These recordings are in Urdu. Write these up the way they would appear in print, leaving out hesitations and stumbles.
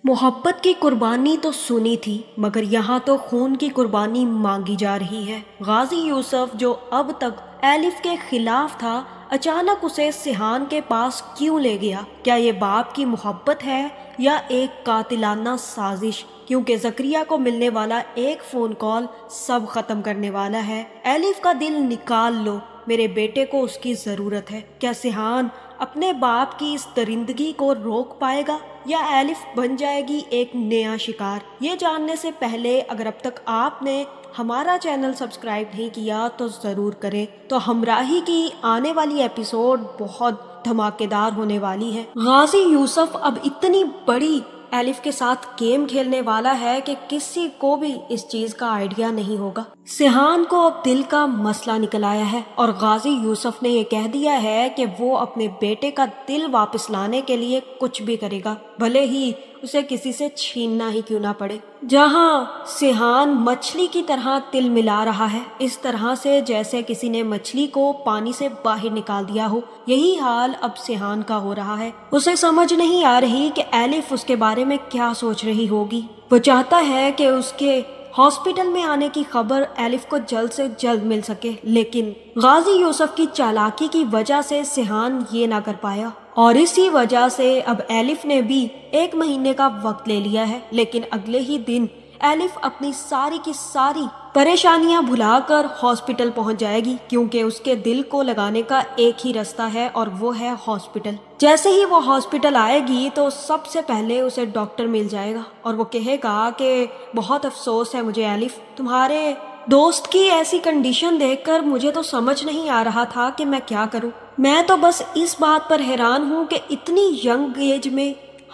محبت کی قربانی تو سنی تھی مگر یہاں تو خون کی قربانی مانگی جا رہی ہے۔ غازی یوسف جو اب تک ایلف کے خلاف تھا اچانک اسے سیحان کے پاس کیوں لے گیا؟ کیا یہ باپ کی محبت ہے یا ایک قاتلانہ سازش؟ کیونکہ زکریا کو ملنے والا ایک فون کال سب ختم کرنے والا ہے۔ ایلف کا دل نکال لو، میرے بیٹے کو اس کی ضرورت ہے۔ کیا سیحان اپنے باپ کی اس درندگی کو روک پائے گا یا ایلف بن جائے گی ایک نیا شکار؟ یہ جاننے سے پہلے اگر اب تک آپ نے ہمارا چینل سبسکرائب نہیں کیا تو ضرور کریں۔ تو ہمراہی کی آنے والی ایپیسوڈ بہت دھماکے دار ہونے والی ہے۔ غازی یوسف اب اتنی بڑی ایلف کے ساتھ گیم کھیلنے والا ہے کہ کسی کو بھی اس چیز کا آئیڈیا نہیں ہوگا۔ سیحان کو اب دل کا مسئلہ نکل آیا ہے اور غازی یوسف نے یہ کہہ دیا ہے کہ وہ اپنے بیٹے کا دل واپس لانے کے لیے کچھ بھی کرے گا، بھلے ہی اسے کسی سے چھیننا ہی کیوں نہ پڑے۔ جہاں سیحان مچھلی کی طرح تل ملا رہا ہے، اس طرح سے جیسے کسی نے مچھلی کو پانی سے باہر نکال دیا ہو، یہی حال اب سیحان کا ہو رہا ہے۔ اسے سمجھ نہیں آ رہی کہ ایلف اس کے بارے میں کیا سوچ رہی ہوگی۔ وہ چاہتا ہے کہ اس کے ہاسپٹل میں آنے کی خبر ایلف کو جلد سے جلد مل سکے، لیکن غازی یوسف کی چالاکی کی وجہ سے سیحان یہ نہ کر پایا اور اسی وجہ سے اب ایلف نے بھی 1 مہینے کا وقت لے لیا ہے۔ لیکن اگلے ہی دن ایلف اپنی ساری کی ساری پریشانیاں بھلا کر ہاسپٹل پہنچ جائے گی، کیونکہ اس کے دل کو لگانے کا ایک ہی راستہ ہے اور وہ ہے ہاسپٹل۔ جیسے ہی وہ ہاسپٹل آئے گی تو سب سے پہلے اسے ڈاکٹر مل جائے گا اور وہ کہے گا کہ بہت افسوس ہے مجھے ایلف، تمہارے دوست کی ایسی کنڈیشن دیکھ کر مجھے تو سمجھ نہیں آ رہا تھا کہ میں کیا کروں۔ میں تو بس اس بات پر حیران ہوں کہ اتنی ینگ ایج میں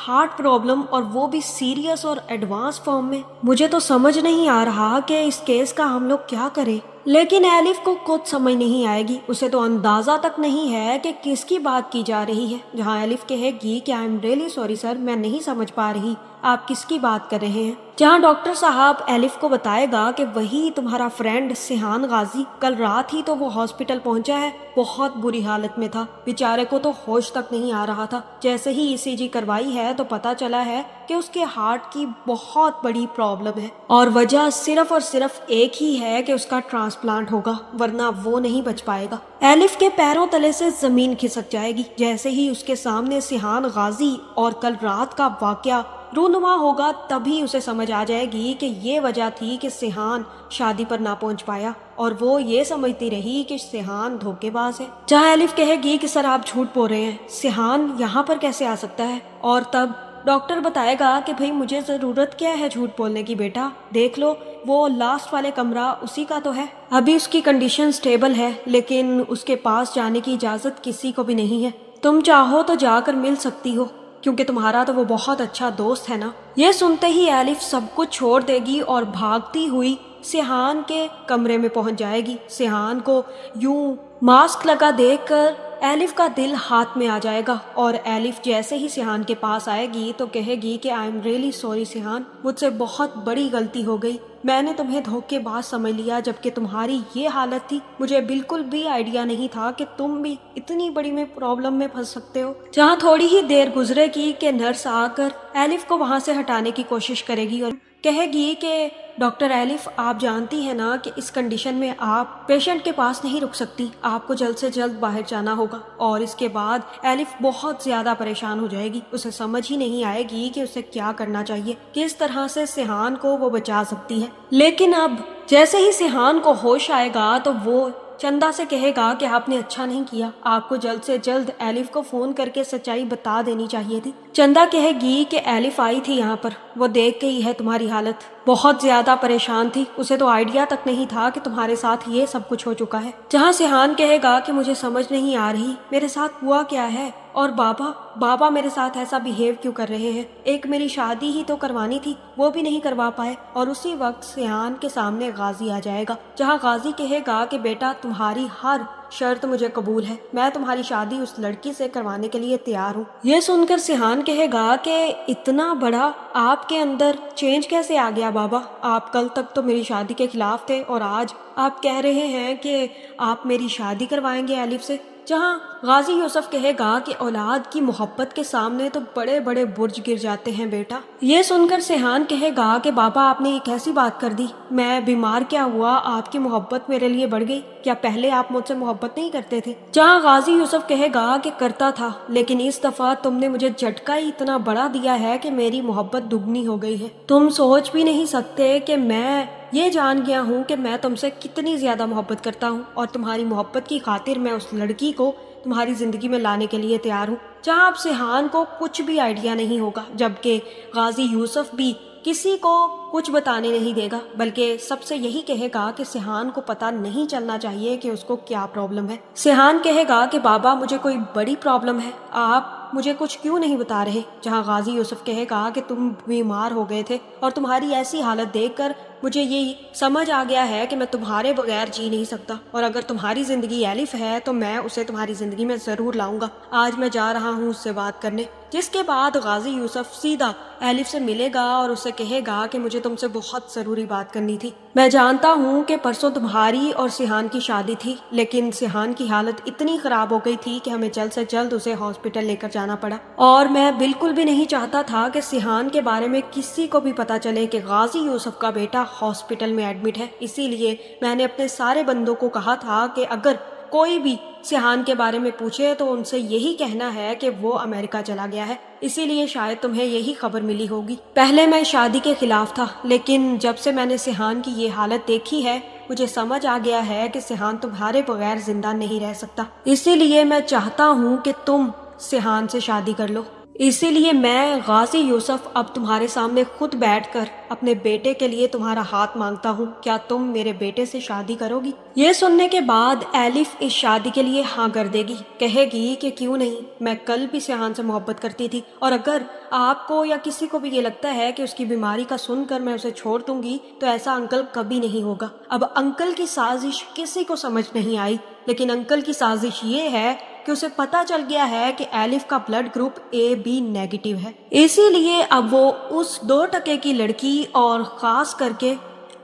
ہارٹ پرابلم، اور وہ بھی سیریس اور ایڈوانس فارم میں، مجھے تو سمجھ نہیں آ رہا کہ اس کیس کا ہم لوگ کیا کریں۔ لیکن ایلف کو کچھ سمجھ نہیں آئے گی، اسے تو اندازہ تک نہیں ہے کہ کس کی بات کی جا رہی ہے۔ جہاں ایلف کہے گی کہ I am really sorry sir, میں نہیں سمجھ پا رہی آپ کس کی بات کر رہے ہیں، جہاں ڈاکٹر صاحب ایلف کو بتائے گا کہ وہی تمہارا فرینڈ سیحان غازی کل رات ہی تو وہ ہاسپٹل پہنچا ہے، بہت بری حالت میں تھا، بیچارے کو تو ہوش تک نہیں آ رہا تھا۔ جیسے ہی ECG کروائی ہے تو پتا چلا ہے کہ اس کے ہارٹ کی بہت بڑی پرابلم ہے اور وجہ صرف اور صرف ایک ہی ہے کہ اس کا ٹرانسپلانٹ ہوگا، ورنہ وہ نہیں بچ پائے گا۔ ایلف کے پیروں تلے سے زمین کھسک جائے گی جیسے ہی اس کے سامنے سیحان غازی اور کل رات کا واقعہ رونما ہوگا، تبھی اسے سمجھ آ جائے گی کہ یہ وجہ تھی کہ سیحان شادی پر نہ پہنچ پایا اور وہ یہ سمجھتی رہی کہ سیحان دھوکے باز ہے۔ جہاں ایلف کہے گی کہ سر آپ جھوٹ بول رہے ہیں، سیحان یہاں پر کیسے آ سکتا ہے؟ اور تب ڈاکٹر بتائے گا کہ بھئی مجھے ضرورت کیا ہے جھوٹ بولنے کی بیٹا، دیکھ لو وہ لاسٹ والے کمرہ اسی کا تو ہے، ابھی اس کی کنڈیشن سٹیبل ہے لیکن اس کے پاس جانے کی اجازت کسی کو بھی نہیں ہے، تم چاہو تو جا کر مل سکتی ہو کیونکہ تمہارا تو وہ بہت اچھا دوست ہے نا۔ یہ سنتے ہی ایلف سب کچھ چھوڑ دے گی اور بھاگتی ہوئی سیحان کے کمرے میں پہنچ جائے گی۔ سیحان کو یوں ماسک لگا دیکھ کر ایلف کا دل ہاتھ میں آ جائے گا اور ایلف جیسے ہی سیحان کے پاس آئے گی تو کہے گی کہ آئی ایم ریئلی سوری سیحان، مجھ سے بہت بڑی غلطی ہو گئی، میں نے تمہیں دھوکے باز سمجھ لیا جبکہ تمہاری یہ حالت تھی، مجھے بالکل بھی آئیڈیا نہیں تھا کہ تم بھی اتنی بڑی میں پرابلم میں پھنس سکتے ہو۔ جہاں تھوڑی ہی دیر گزرے گی کہ نرس آ کر ایلف کو وہاں سے ہٹانے کی کوشش کرے گی اور کہے گی کہ ڈاکٹر ایلف آپ جانتی ہیں نا کہ اس کنڈیشن میں آپ پیشنٹ کے پاس نہیں رک سکتی، آپ کو جلد سے جلد باہر جانا ہوگا۔ اور اس کے بعد ایلف بہت زیادہ پریشان ہو جائے گی، اسے سمجھ ہی نہیں آئے گی کہ اسے کیا کرنا چاہیے، کس طرح سے سیحان کو وہ بچا سکتی ہے۔ لیکن اب جیسے ہی سیحان کو ہوش آئے گا تو وہ چندا سے کہے گا کہ آپ نے اچھا نہیں کیا، آپ کو جلد سے جلد ایلف کو فون کر کے سچائی بتا دینی چاہیے تھی۔ چندا کہے گی کہ ایلف آئی تھی یہاں پر، وہ دیکھ کے ہی ہے تمہاری حالت، بہت زیادہ پریشان تھی، اسے تو آئیڈیا تک نہیں تھا کہ تمہارے ساتھ یہ سب کچھ ہو چکا ہے۔ جہاں سیحان کہے گا کہ مجھے سمجھ نہیں آ رہی میرے ساتھ ہوا کیا ہے اور بابا میرے ساتھ ایسا بیہیو کیوں کر رہے ہیں، ایک میری شادی ہی تو کروانی تھی وہ بھی نہیں کروا پائے۔ اور اسی وقت سیحان کے سامنے غازی آ جائے گا، جہاں غازی کہے گا کہ بیٹا تمہاری ہر شرط مجھے قبول ہے، میں تمہاری شادی اس لڑکی سے کروانے کے لیے تیار ہوں۔ یہ سن کر سیحان کہے گا کہ اتنا بڑا آپ کے اندر چینج کیسے آ گیا بابا، آپ کل تک تو میری شادی کے خلاف تھے اور آج آپ کہہ رہے ہیں کہ آپ میری شادی کروائیں گے ایلف سے۔ جہاں غازی یوسف کہے گا کہ اولاد کی محبت کے سامنے تو بڑے بڑے برج گر جاتے ہیں بیٹا۔ یہ سن کر سیحان کہے گا کہ بابا آپ نے یہ کیسی بات کر دی، میں بیمار کیا ہوا، آپ کی محبت میرے لیے بڑھ گئی، کیا پہلے آپ مجھ سے محبت نہیں کرتے تھے؟ جہاں غازی یوسف کہے گا کہ کرتا تھا، لیکن اس دفعہ تم نے مجھے جھٹکا ہی اتنا بڑا دیا ہے کہ میری محبت دگنی ہو گئی ہے۔ تم سوچ بھی نہیں سکتے کہ میں یہ جان گیا ہوں کہ میں تم سے کتنی زیادہ محبت کرتا ہوں، اور تمہاری محبت کی خاطر میں اس لڑکی کو تمہاری زندگی میں لانے کے لیے تیار ہوں۔ جہاں اب سیحان کو کچھ بھی آئیڈیا نہیں ہوگا، جبکہ غازی یوسف بھی کسی کو کچھ بتانے نہیں دے گا، بلکہ سب سے یہی کہے گا کہ سیحان کو پتہ نہیں چلنا چاہیے کہ اس کو کیا پرابلم ہے۔ سیحان کہے گا کہ بابا مجھے کوئی بڑی پرابلم ہے، آپ مجھے کچھ کیوں نہیں بتا رہے؟ جہاں غازی یوسف کہے گا کہ تم بیمار ہو گئے تھے، اور تمہاری ایسی حالت دیکھ کر مجھے یہ سمجھ آ گیا ہے کہ میں تمہارے بغیر جی نہیں سکتا، اور اگر تمہاری زندگی ایلف ہے تو میں اسے تمہاری زندگی میں ضرور لاؤں گا۔ آج میں جا رہا ہوں اس سے بات کرنے۔ جس کے بعد غازی یوسف سیدھا ایلف سے ملے گا اور اسے کہے گا کہ مجھے تم سے بہت ضروری بات کرنی تھی۔ میں جانتا ہوں کہ پرسوں تمہاری اور سیحان کی شادی تھی، لیکن سیحان کی حالت اتنی خراب ہو گئی تھی کہ ہمیں جلد سے جلد اسے ہاسپٹل لے کر جانا پڑا، اور میں بالکل بھی نہیں چاہتا تھا کہ سیحان کے بارے میں کسی کو بھی پتا چلے کہ غازی یوسف کا بیٹا ہاسپٹل میں ایڈمٹ ہے۔ اسی لیے میں نے اپنے سارے بندوں کو کہا تھا کہ اگر کوئی بھی سیحان کے بارے میں پوچھے تو ان سے یہی کہنا ہے کہ وہ امریکہ چلا گیا ہے، اسی لیے شاید تمہیں یہی خبر ملی ہوگی۔ پہلے میں شادی کے خلاف تھا، لیکن جب سے میں نے سیحان کی یہ حالت دیکھی ہے مجھے سمجھ آ گیا ہے کہ سیحان تمہارے بغیر زندہ نہیں رہ سکتا، اسی لیے میں چاہتا ہوں کہ تم سیحان سے شادی کر لو۔ اسی لیے میں غازی یوسف اب تمہارے سامنے خود بیٹھ کر اپنے بیٹے کے لیے تمہارا ہاتھ مانگتا ہوں، کیا تم میرے بیٹے سے شادی کرو گی؟ یہ سننے کے بعد ایلف اس شادی کے لیے ہاں کر دے گی، کہے گی کہ کیوں نہیں، میں کل بھی سیحان سے محبت کرتی تھی، اور اگر آپ کو یا کسی کو بھی یہ لگتا ہے کہ اس کی بیماری کا سن کر میں اسے چھوڑ دوں گی تو ایسا انکل کبھی نہیں ہوگا۔ اب انکل کی سازش کسی کو سمجھ نہیں آئی، لیکن انکل کی سازش یہ ہے کہ اسے پتا چل گیا ہے کہ ایلف کا بلڈ گروپ AB نیگیٹو ہے، اسی لیے اب وہ اس 2% کی لڑکی اور خاص کر کے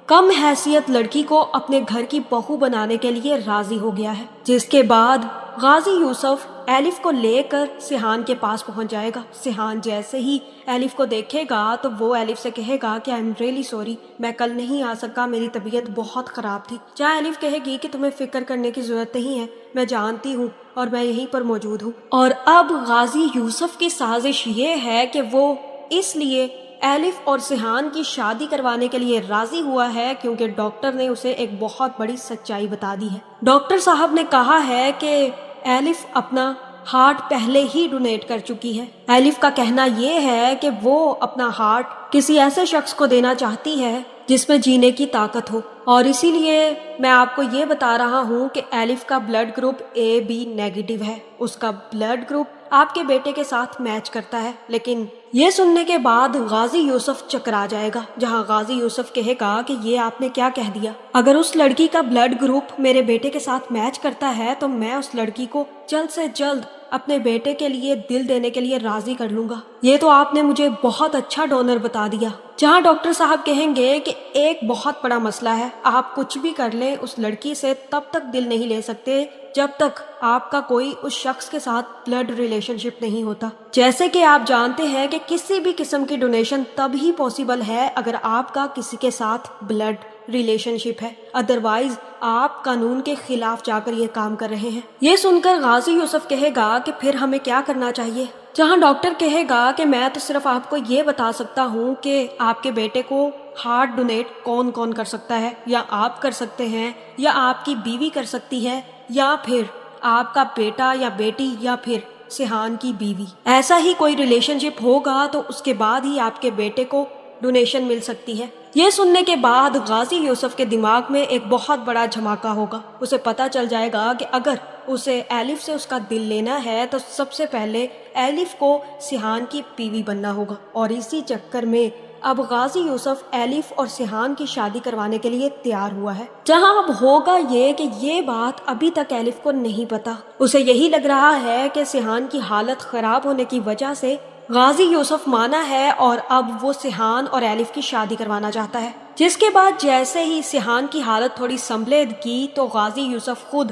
کم حیثیت لڑکی کو اپنے گھر کی بہو بنانے کے لیے راضی ہو گیا ہے۔ جس کے بعد غازی یوسف ایلف کو لے کر سیحان کے پاس پہنچ جائے گا۔ سیحان جیسے ہی ایلف کو دیکھے گا تو وہ ایلف سے کہے گا کہ I'm really sorry، میں کل نہیں آ سکا، میری طبیعت بہت خراب تھی۔ جہاں ایلف کہے گی کہ تمہیں فکر کرنے کی ضرورت نہیں ہے، میں جانتی ہوں اور میں یہیں پر موجود ہوں۔ اور اب غازی یوسف کی سازش یہ ہے کہ وہ اس لیے ایلف اور سیحان کی شادی کروانے کے لیے راضی ہوا ہے کیونکہ ڈاکٹر نے اسے ایک بہت بڑی سچائی بتا دی ہے۔ ڈاکٹر صاحب نے کہا ہے کہ ایلف اپنا ہارٹ پہلے ہی ڈونیٹ کر چکی ہے۔ ایلف کا کہنا یہ ہے کہ وہ اپنا ہارٹ کسی ایسے شخص کو دینا چاہتی ہے جس میں جینے کی طاقت ہو، اور اسی لیے میں آپ کو یہ بتا رہا ہوں کہ ایلف کا بلڈ گروپ AB نیگیٹو ہے، اس کا بلڈ گروپ آپ کے بیٹے کے ساتھ میچ کرتا ہے۔ لیکن یہ سننے کے بعد غازی یوسف چکرا جائے گا، جہاں غازی یوسف کہے گا کہ یہ آپ نے کیا کہہ دیا؟ اگر اس لڑکی کا بلڈ گروپ میرے بیٹے کے ساتھ میچ کرتا ہے تو میں اس لڑکی کو جلد سے جلد اپنے بیٹے کے لیے دل دینے کے لیے راضی کر لوں گا۔ یہ تو آپ نے مجھے بہت اچھا ڈونر بتا دیا۔ جہاں ڈاکٹر صاحب کہیں گے کہ ایک بہت بڑا مسئلہ ہے، آپ کچھ بھی کر لیں اس لڑکی سے تب تک دل نہیں لے سکتے جب تک آپ کا کوئی اس شخص کے ساتھ بلڈ ریلیشن شپ نہیں ہوتا۔ جیسے کہ آپ جانتے ہیں کہ کسی بھی قسم کی ڈونیشن تب ہی پاسبل ہے اگر آپ کا کسی کے ساتھ بلڈ ریلیشن شپ ہے، ادروائز آپ قانون کے خلاف جا کر یہ کام کر رہے ہیں۔ یہ سن کر غازی یوسف کہے گا کہ پھر ہمیں کیا کرنا چاہیے؟ جہاں ڈاکٹر کہے گا کہ میں تو صرف آپ کو یہ بتا سکتا ہوں کہ آپ کے بیٹے کو ہارٹ ڈونیٹ کون کون کر سکتا ہے، یا آپ کر سکتے ہیں، یا آپ کی بیوی کر سکتی ہے، یا پھر آپ کا بیٹا یا بیٹی، یا پھر سیحان کی بیوی۔ ایسا ہی کوئی ریلیشن شپ ہوگا تو اس کے بعد ہی آپ کے بیٹے کو ڈونیشن مل سکتی ہے۔ یہ سننے کے بعد غازی یوسف کے دماغ میں ایک بہت بڑا دھماکہ ہوگا، اسے پتا چل جائے گا کہ اگر اسے ایلف سے اس کا دل لینا ہے تو سب سے پہلے ایلف کو سیحان کی بیوی بننا ہوگا، اور اسی چکر میں اب غازی یوسف ایلف اور سیحان کی شادی کروانے کے لیے تیار ہوا ہے۔ جہاں اب ہوگا یہ کہ یہ بات ابھی تک ایلف کو نہیں پتا، اسے یہی لگ رہا ہے کہ سیحان کی حالت خراب ہونے کی وجہ سے غازی یوسف مانا ہے اور اب وہ سیحان اور ایلف کی شادی کروانا چاہتا ہے۔ جس کے بعد جیسے ہی سیحان کی حالت تھوڑی سنبھلے گی تو غازی یوسف خود